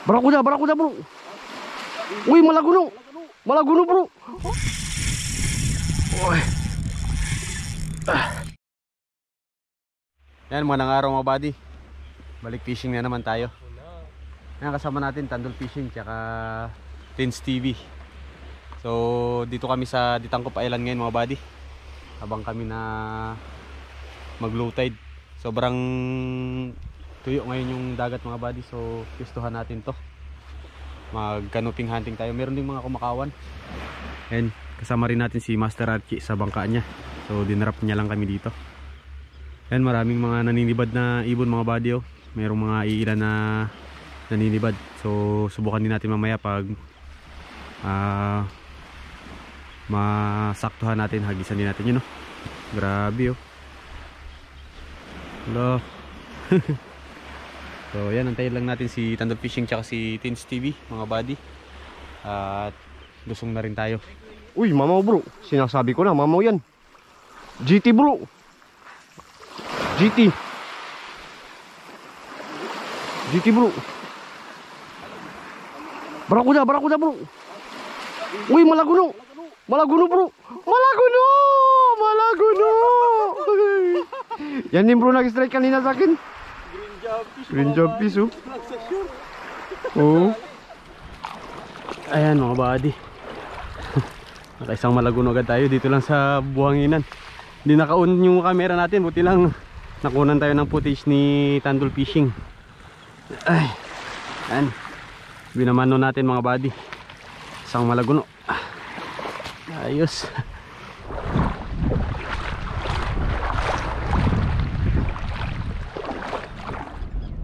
Barakuda bro. Uy, malaguno. Malaguno bro. Uy. Yan, magandang araw mga buddy. Balik fishing na naman tayo. Yan, kasama natin Tandol Fishing tsaka Tins TV. So dito kami sa Ditangkop Island ngayon mga buddy. Habang kami na mag low tide. Sobrang tuyo ngayon yung dagat mga buddy. So gustuhan natin to. Mag canoping hunting tayo. Meron din mga kumakawan. And kasama rin natin si Master Archie sa bangka niya. So dinarap niya lang kami dito. And maraming mga naninibad na ibon mga buddy oh. Merong mga iilan na naninibad. So subukan din natin mamaya pag masaktuhan natin, hagisan din natin yun oh. Grabe oh. Hello. So yan, antayin lang natin si Tandol Fishing tsaka si Tins TV mga buddy. At lusong na rin tayo. Uy mamaw bro, sinasabi ko na mamaw yan. GT bro. GT bro. Barakuda bro. Uy, malaguno bro. Malaguno. Yan din bro, nag-strike kanina sa akin. Green jobfish oh. Oh. Ayan mga buddy. Nakaisang malaguno agad tayo dito lang sa buhanginan. Hindi naka-on yung camera natin, buti lang nakunan tayo ng footage ni Tandol Fishing. Ay, yan. Binamano natin mga buddy. Isang malaguno. Ayos.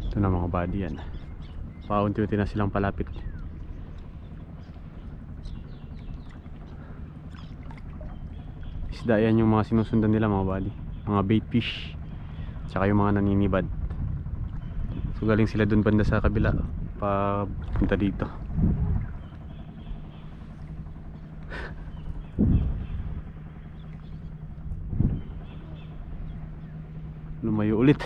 Ito na mga buddy yan. Paunti-unti na silang palapit. Isda yan yung mga sinusundan nila mga buddy. Mga bait fish. Tsaka yung mga naninibad. So galing sila dun banda sa kabila papunta dito. Lumayo ulit.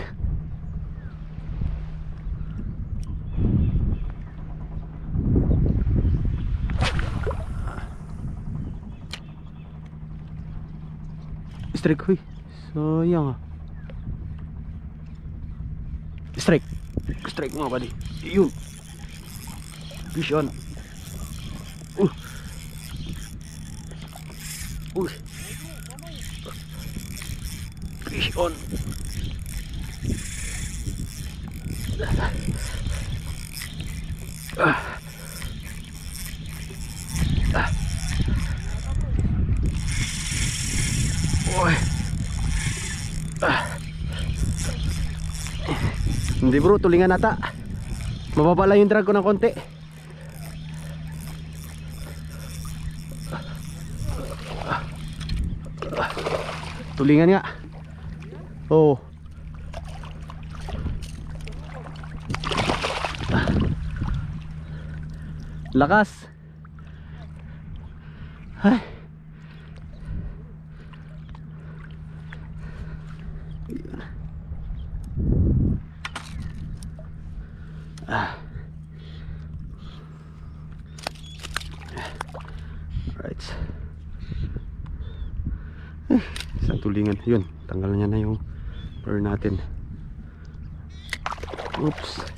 Strike huy. Sayang ah. Strike mga buddy. Yun. Fish on. Fish on. Hindi bro, tulingan nata. Mababa lang yung drag ko ng konti. Tulingan nga. Oh. Lakas. Ay. Right. Isang tulingan. Yun, tanggal niya na yung burn natin. Oops.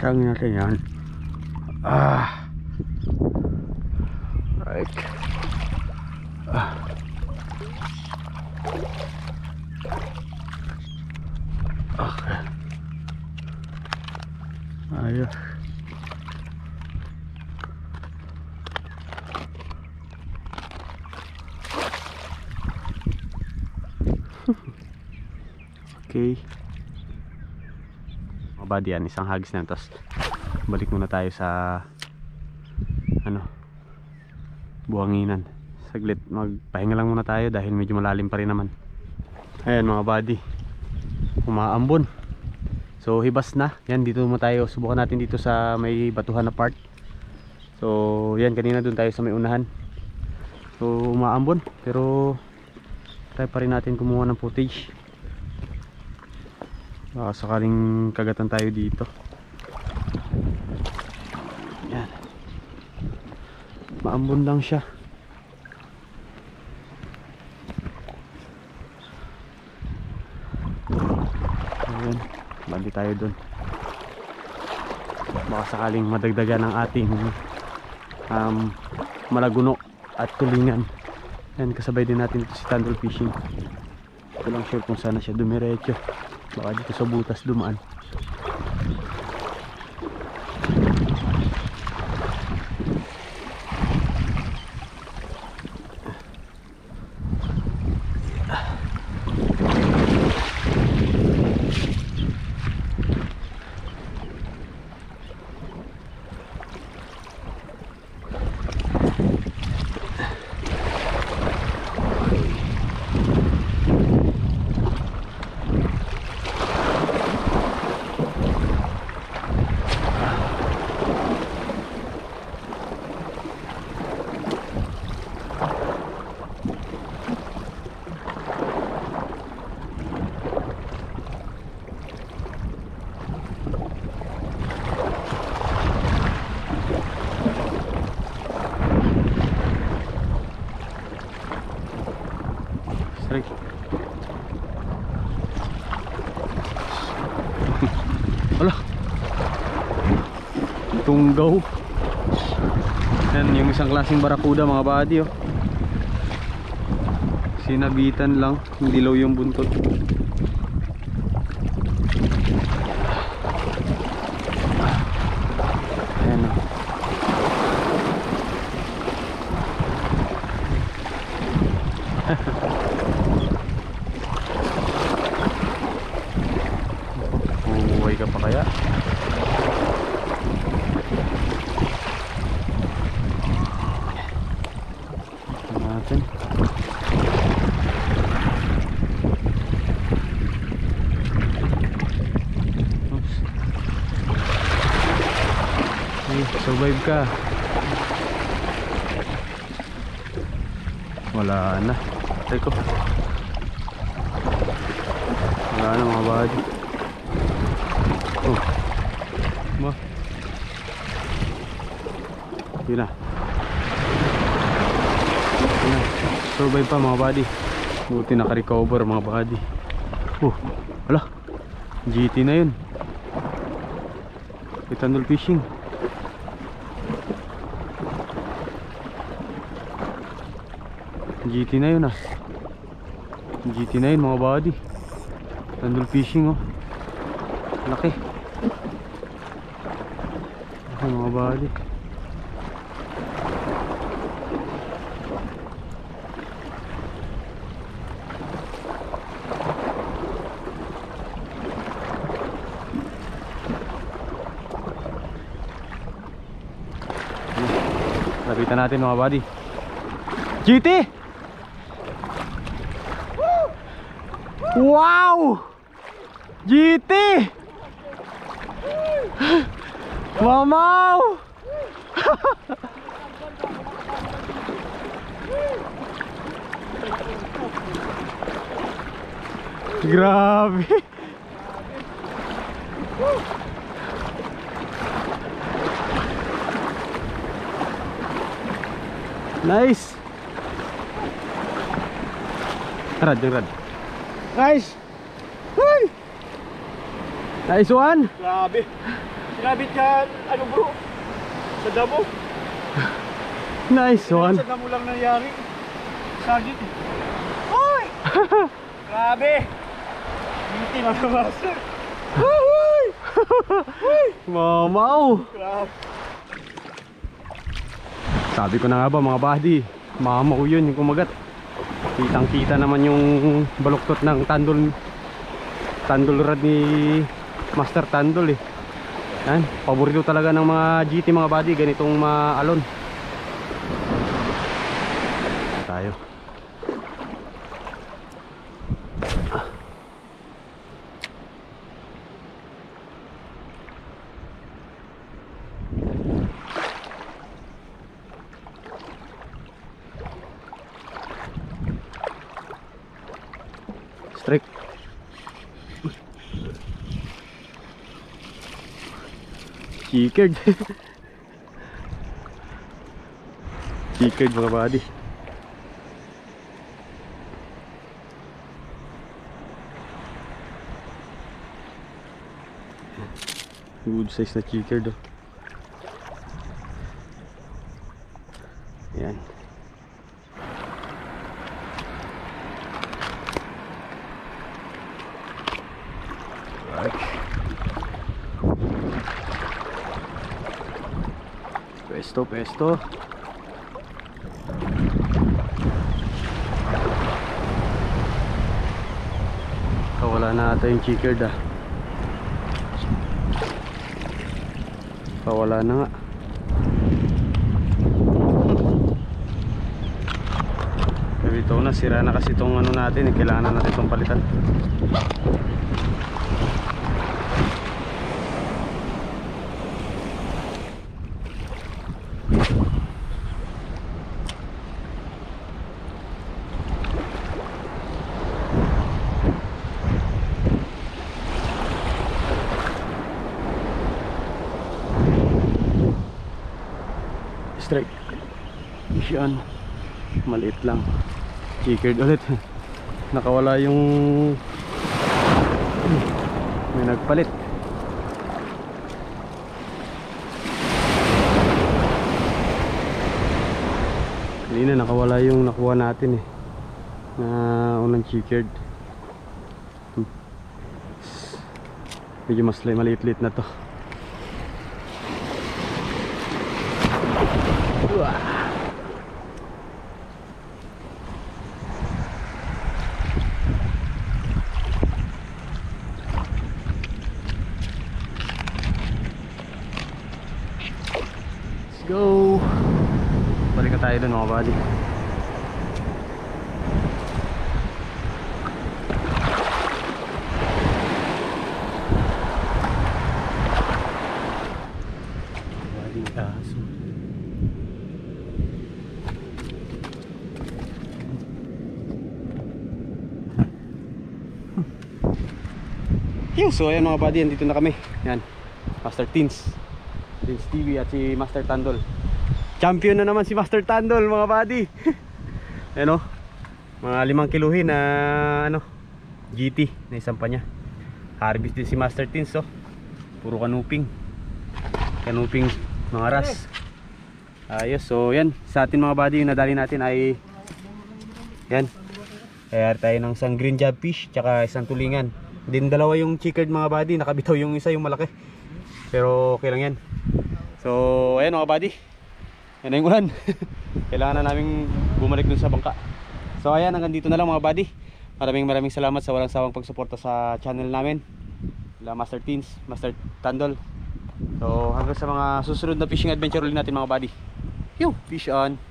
Harang natin yan. Right. Okay. Ayos. Okay. Mabadi yan, isang hagis na. Tapos balik muna tayo sa buhanginan. Saglit, magpahinga lang muna tayo dahil medyo malalim pa rin naman. Ayan mga buddy, umaambon. So hibas na. Yan, dito naman tayo. Subukan natin dito sa may batuhan na part. So yan, kanina dun tayo sa may unahan. So umaambon, pero try pa rin natin kumuha ng footage. Baka sakaling kagatan tayo dito. Yan, maambon lang siya. Ayan, bali tayo dun. Baka sakaling madagdagan ng ating malaguno at tulingan. Yan, kasabay din natin ito si Tandol Fishing. Ito lang sure kung sana siya dumiretso. Baka dito sa butas dumaan. Straight. Wala. Tunggaw. Yan yung isang klaseng barakuda mga buddy, oh. Sinabitan lang, hindi dilaw yung buntot. Ayan, oh. Umuwi ka pa kaya? Natin. Survive ka. Wala na. Teko. Wala na mga buddy. Oh. Ma. Yun na. Yun na. Survive pa mga buddy. Buti naka-recover mga buddy. Oh. Wala. GT na yun. Tandol Fishing. GT na yun ah. GT na yun mga buddy. Tandol Fishing, oh. Laki. Laki mga buddy. Lapitan natin mga buddy. GT! Wow! GT! Mamaw! Grabe! Nice! Rad, rad. Nice! Hey! Nice one! Grabe! Sinabit ka, ano bro? Sa damo? Nice one! Sa damo lang nangyari. Sagit. Hoy! Grabe! Hindi mga master. Hoy! Mamaw! Grabe! Sabi ko na nga ba mga buddy, mamaw yun yung kumagat. Kitang kita naman yung baluktot ng tandol rod ni Master Tandol eh. Yan, paborito talaga ng mga GT mga buddy, ganitong maalon. Tayo. Strike. Chikered. Chikered mga buddy. Good size na chikered oh. Yan. Pesto. Kawala na ata yung chikered ah. Kawala na nga. Ito na, sira na kasi itong ano natin eh. Kailangan na natin itong palitan. Strike. Yan. Maliit lang. Chikered ulit. Nakawala yung may nagpalit. Kanina nakawala yung nakuha natin eh, na unang chikered. Medyo mas maliit-liit na to. Go! Balik na tayo dun mga buddy. Buddy aso. So ayan mga buddy, andito na kami. Yan, Master Teens TV at si Master Tandol. Champion na naman si Master Tandol mga buddy. Ano, mga 5 kiluhin na ano, GT na isang pa niya. Harvest din si Master Teens oh. Puro kanuping mga ras. Ayos, so yan sa atin mga buddy, yung nadali natin ay yan. Kaya tayo ng isang green job fish tsaka isang tulingan. Din dalawa yung chikered mga buddy, nakabitaw yung isa, yung malaki. Pero okay lang yan. So ayan mga buddy, yan na yung ulan. Kailangan na namin bumalik dun sa bangka. So ayan, hanggang dito na lang mga buddy. Maraming salamat sa walang sawang pagsuporta sa channel namin, Master Teens, Master Tandol. So hanggang sa mga susunod na fishing adventure ulit natin mga buddy. Yo, fish on.